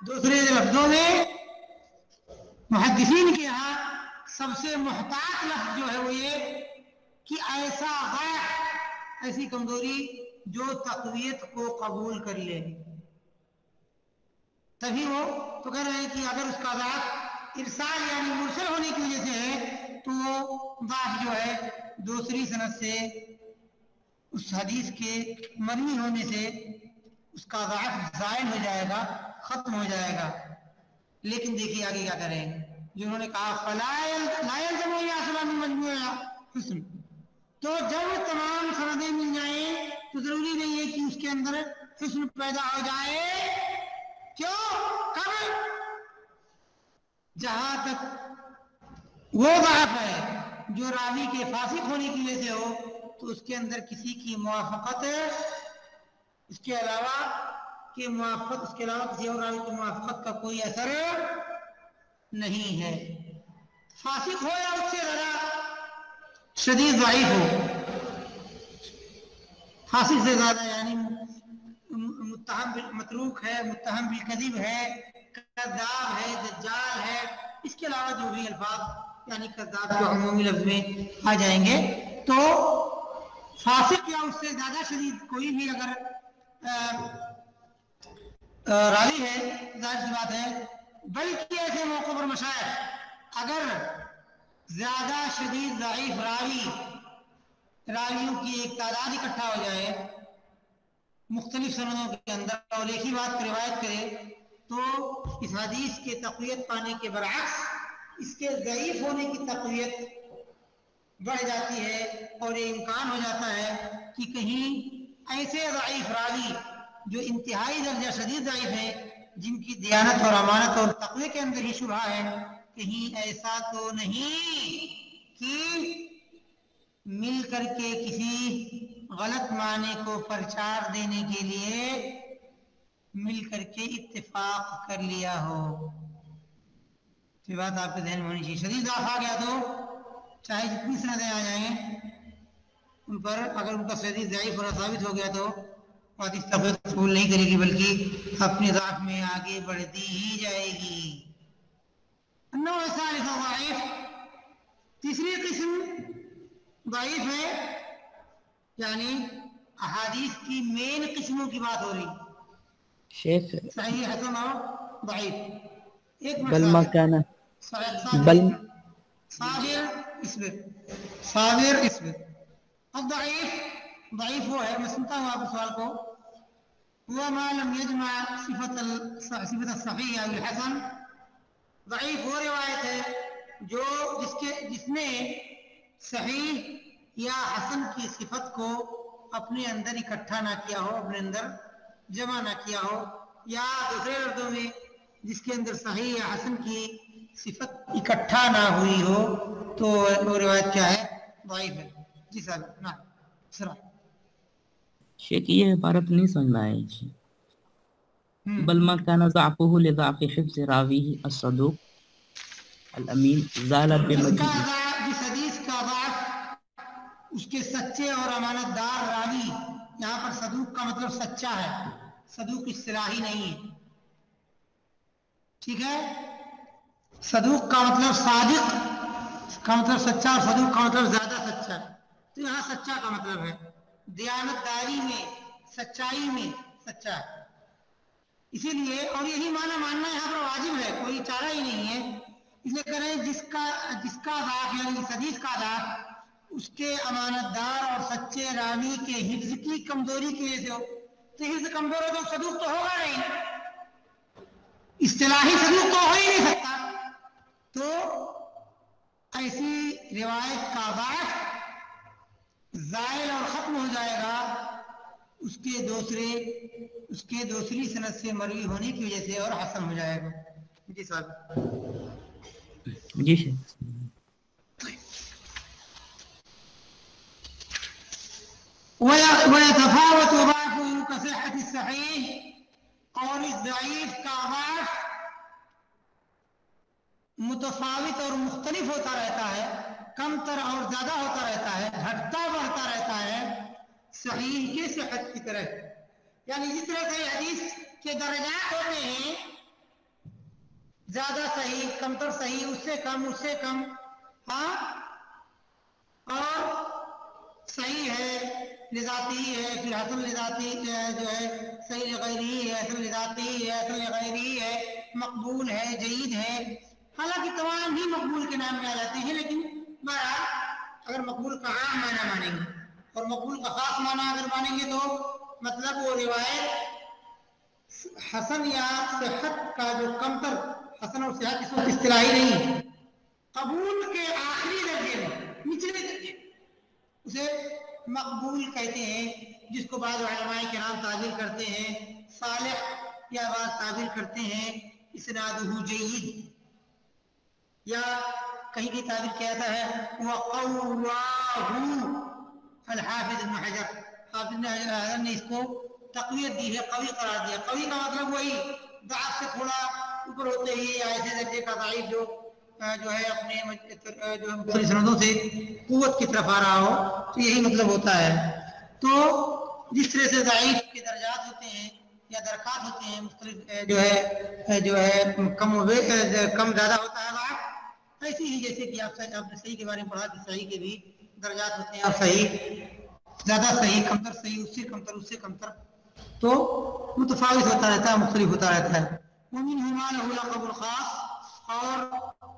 دوسرے لفظوں میں محدثین کے یہاں سب سے محتاط لفظ جو ہے وہ یہ کہ ایسا ضعف، ایسی کمزوری جو تقویت کو قبول کر لے، تبھی وہ تو کہہ رہے ہیں کہ اگر اس کا ضعف ارسال یعنی مرسل ہونے کی وجہ سے ہے تو وہ ضعف جو ہے دوسری سند سے اس حدیث کے مروی ہونے سے اس کا ضعف زائل ہو جائے گا، ختم ہو جائے گا۔ لیکن دیکھیے آگے کیا کریں، جنہوں نے کہا فَلَا يَلْزَمُ يَحْصُلَ مِنْ مَجْمُوعِ حُسْنٍ، تو جب تمام سندیں مل جائیں تو ضروری نہیں ہے کہ اس کے اندر حسن پیدا ہو جائے۔ کیوں؟ کب؟ جہاں تک وہ ضعف ہے جو راوی کے فاسق ہونے کی وجہ سے ہو تو اس کے اندر کسی کی موافقت، اس کے علاوہ کسی اور راوی کی موافقت کا کوئی اثر نہیں ہے، فاسق ہو یا اس سے زیادہ شدید ضعیف ہو، فاسق سے زیادہ یعنی متہم متروک ہے، متہم بالکذب ہے، کذاب ہے، دجال ہے، اس کے علاوہ جو بھی الفاظ یعنی کذاب جو عمومی لفظ میں آ جائیں گے، تو فاسق یا اس سے زیادہ شدید کوئی بھی اگر راوی ہے، ظاہر سی بات ہے، بلکہ ایسے موقع پر مشائخ اگر زیادہ شدید ضعیف راویوں کی ایک تعداد اکٹھا ہو جائے مختلف سندوں کے اندر اور ایک ہی بات کی روایت کرے تو اس حدیث کے تقویت پانے کے برعکس اس کے ضعیف ہونے کی تقویت بڑھ جاتی ہے، اور یہ امکان ہو جاتا ہے کہ کہیں ایسے ضعیف راوی جو انتہائی درجہ شدید ضعیف ہیں، جن کی دیانت اور امانت اور تقوی کے اندر ہی شبہ ہے، کہیں ایسا تو نہیں کہ مل کر کے کسی غلط معنی کو پرچار دینے کے لیے مل کر کے اتفاق کر لیا ہو۔ یہ بات آپ کے ذہن میں ہونی چاہیے، شدید ضعف آ گیا تو چاہے جتنی سندیں آ جائیں ان پر اگر ان کا شدید ضعیف ہونا ثابت ہو گیا تو حدیث تقویت قبول نہیں کرے گی بلکہ اپنے ضعف میں آگے بڑھتی ہی جائے گی۔ النوع الثالث ضعیف، تیسری قسم ضعیف ہے، یعنی احادیث کی مین قسموں کی بات ہو رہی، شیخ صحیح حسن اور ضعیف۔ ایک منٹ بل ما كان صابر اصبر۔ الضعیف، ضعیف وہ ہے، میں سنتا ہوں آپ کے سوال کو، هو ما لم يجمع صفت الصحیح او الحسن۔ ضعیف وہ روایت ہے جس نے صحیح یا حسن کی صفت کو اپنے اندر اکٹھا نہ کیا ہو، اپنے اندر جمع نہ کیا ہو، یا دوسرے لفظوں میں جس کے اندر صحیح یا حسن کی صفت اکٹھا نہ ہوئی ہو تو وہ روایت کیا ہے؟ ضعیف ہے۔ جی صاحب نا سرا شیخ یہ عبارت نہیں سمجھ میں آئی جی۔ بل ما كان ضعفه لضعف حفظ راويه الصدوق الامین زال بمجيء، جس حدیث کا ضعف اس کے سچے اور امانت دار راوی، یہاں پر صدوق کا مطلب سچا ہے، صدوق اصطلاحی نہیں ہے، ٹھیک ہے؟ صدوق کا مطلب صادق کا مطلب سچا، اور صدوق کا مطلب زیادہ سچا، تو یہاں سچا کا مطلب ہے، دیانت داری میں، سچائی میں سچا ہے، اسی لیے، اور یہی معنی ماننا یہاں پر واجب ہے، کوئی چارہ ہی نہیں ہے، اس لیے کریں جس کا ضعف یعنی اس حدیث کا ضعف اس کے امانت دار اور سچے راوی کے حفظ کی کمزوری کی وجہ سے ہو، تو حفظ کمزور ہو تو صدوق تو ہوگا نہیں، اصطلاحی صدوق تو ہو ہی نہیں سکتا، تو ایسی روایت کا ضعف زائل اور ختم ہو جائے گا اس کے دوسری سند سے مروی ہونے کی وجہ سے، اور حسن ہو جائے گا۔ جی صاحب جی شیخ۔ ويتفاوت ضعفه كصحة الصحيح، اور اس ضعیف کا ضعف متفاوت اور مختلف ہوتا رہتا ہے، کم تر اور زیادہ ہوتا رہتا ہے، گھٹتا بڑھتا رہتا ہے صحیح کے صحت کی طرح، یعنی جس طرح سے حدیث کے درجات ہوتے ہیں، زیادہ صحیح، کمتر صحیح، اس سے کم، ہاں، اور صحیح ہے لذاتی ہے، پھر حسن لذاتی جو ہے، صحیح لغیری ہے، حسن لذاتی ہے، حسن لغیری ہے، مقبول ہے، جید ہے، حالانکہ تمام ہی مقبول کے نام میں آ جاتے ہیں، لیکن بہرحال اگر مقبول کا عام معنی مانیں گے اور مقبول کا خاص معنی اگر مانیں گے تو مطلب وہ روایت حسن یا صحت کا جو کمتر، حسن اور صحت اس وقت اصطلاحی نہیں ہے، قبول کے آخری درجے میں، نچلے درجے اسے مقبول کہتے ہیں، جس کو بعض علماء کرام تعبیر کرتے ہیں صالح، یا بعض تعبیر کرتے ہیں اسنادہ جید، یا کہیں کی تعبیر کیا جاتا ہے وقواہ الحافظ ابن حجر، حافظ ابن حجر نے اس کو تقویت دی ہے، قوی قرار دیا۔ قوی کا مطلب وہی ضعف سے تھوڑا اوپر ہوتے ہی ایسے درجے کا ضعیف جو ہے اپنے جو مختلف سندوں سے قوت کی طرف آ رہا ہو، تو یہی مطلب ہوتا ہے۔ تو جس طرح سے ضعیف کے درجات ہوتے ہیں یا درکات ہوتے ہیں، مختلف جو ہے کم زیادہ ہوتا ہے ضعف، ایسی ہی جیسے کہ آپ نے صحیح کے بارے میں پڑھا کہ صحیح کے بھی درجات ہوتے ہیں، اور صحیح، زیادہ صحیح، کمتر صحیح، اس سے کمتر، تو متفاوت ہوتا رہتا ہے، مختلف ہوتا رہتا ہے۔ ومنہ ما لہ لقب الخاص، اور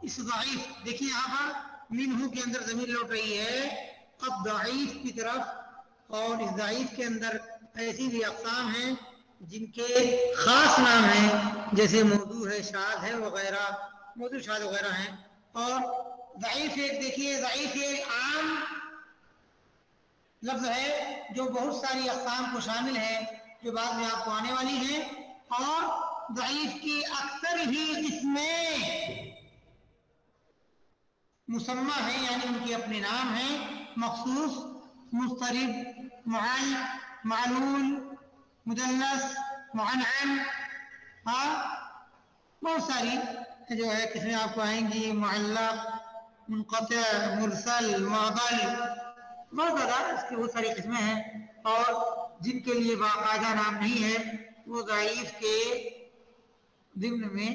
اس ضعیف، دیکھیے یہاں پر منہ کے اندر ضمیر لوٹ رہی ہے اب ضعیف کی طرف، اور اس ضعیف کے اندر ایسی بھی اقسام ہیں جن کے خاص نام ہیں، جیسے موضوع ہے، شاذ ہے وغیرہ، موضوع شاذ وغیرہ ہیں۔ اور ضعیف ایک دیکھیے، ضعیف ایک عام لفظ ہے جو بہت ساری اقسام کو شامل ہے، جو بعد میں آپ کو آنے والی ہیں، اور ضعیف کی اکثر ہی قسمیں مسمى ہیں، یعنی ان کے اپنے نام ہیں، مخصوص، مضطرب، معل، معلول، مدلس، معنعن، بہت ساری جو ہے قسمیں آپ کو آئیں گی، معلق، منقطع، مرسل، معضل، بہت زیادہ اس کی بہت ساری قسمیں ہیں، اور جن کے لیے باقاعدہ نام نہیں ہے وہ ضعیف کے ضمن میں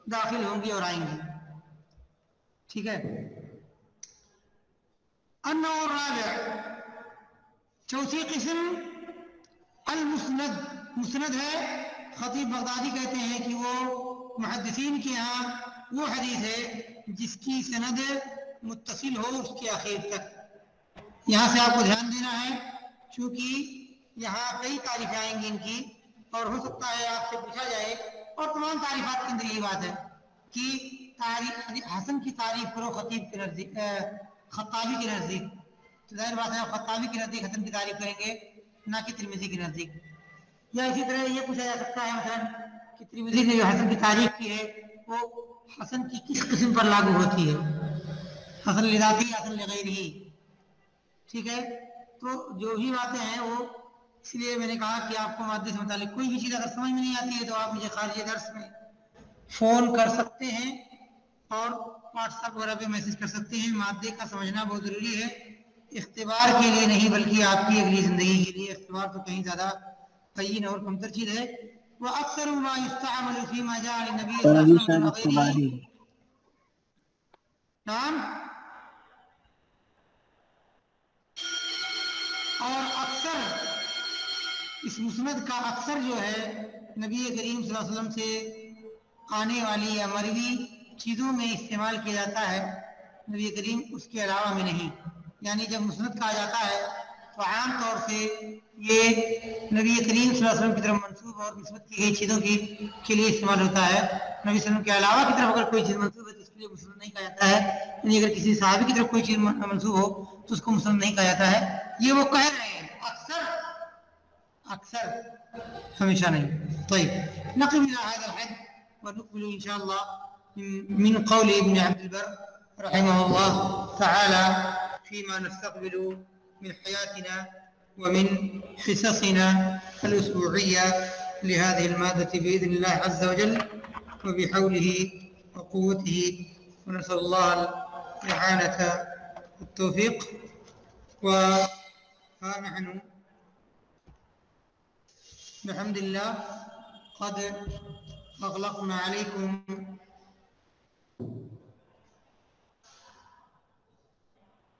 داخل ہوں گی اور آئیں گی. ٹھیک ہے. النوع الرابع، چوتھی قسم المسند. مسند ہے، خطیب بغدادی کہتے ہیں کہ وہ محدثین کے ہاں وہ حدیث ہے جس کی سند متصل ہو اس کے آخر تک. یہاں سے آپ کو دھیان دینا ہے چونکہ یہاں کئی تعریفیں آئیں گی ان کی، اور ہو سکتا ہے آپ سے پوچھا جائے، اور تمام تعریفات کے اندر یہی بات ہے کہ حسن کی تعریف کرو خطیب کے نزدیک، خطابی کے نزدیک، تو ظاہر بات ہے آپ خطابی کے نزدیک حسن کی تعریف کریں گے نہ کہ ترمذی کے نزدیک. یا اسی طرح یہ پوچھا جا سکتا ہے مثلا کہ ترمذی نے جو حسن کی تعریف کی ہے وہ حسن کی کس قسم پر لاگو ہوتی ہے، حسن لذاتی یا حسن لغیرہ. ٹھیک ہے. تو جو بھی باتیں ہیں وہ اس لیے میں نے کہا کہ آپ کو مادے سے متعلق کوئی بھی چیز اگر سمجھ میں نہیں آتی ہے تو آپ مجھے خارج درس میں فون کر سکتے ہیں اور واٹس ایپ وغیرہ پہ میسج کر سکتے ہیں. مادے کا سمجھنا بہت ضروری ہے، اختبار کے لیے نہیں بلکہ آپ کی اگلی زندگی کے لیے. اختبار تو کہیں زیادہ قین اور کمتر چیز ہے. وَأَكْثَرُ مَا يُسْتَعْمَلُ فِي مَا جَاءَ لِلنَّبِيِّ صلی اللہ علیہ وسلم وغیرہ. نعم. اور اکثر اس مسند کا اکثر جو ہے نبی کریم صلی اللہ علیہ وسلم سے آنے والی یا مروی چیزوں میں استعمال کیا جاتا ہے، نبی کریم اس کے علاوہ میں نہیں. یعنی جب مسند کہا جاتا ہے تو عام طور سے یہ نبی کریم صلی اللہ علیہ وسلم کی طرف منسوب اور نسبت کی گئی چیزوں کے لیے استعمال ہوتا ہے. نبی صلی اللہ علیہ وسلم کے علاوہ کی طرف اگر کوئی چیز منسوب ہے تو اس کے لیے مسند نہیں کہا جاتا ہے. یعنی اگر کسی صحابی کی طرف کوئی چیز منسوب ہو تو اس کو مسند نہیں کہا جاتا ہے. یہ وہ کہہ رہے ہیں اکثر، ہمیشہ نہیں. طيب نقف إلى هذا الحد ونكمل إن شاء الله من قول ابن عبد البر رحمه الله تعالى فيما نستقبل من حياتنا ومن حصصنا الأسبوعية لهذه المادة بإذن الله عز وجل وبحوله وقوته، ونسأل الله الإعانة والتوفيق. وها نحن بحمد الله قد أغلقنا عليكم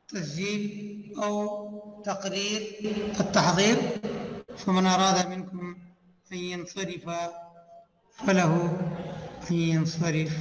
تسجيل أو تقرير التحضير، فمن أراد منكم أن ينصرف فله أن ينصرف.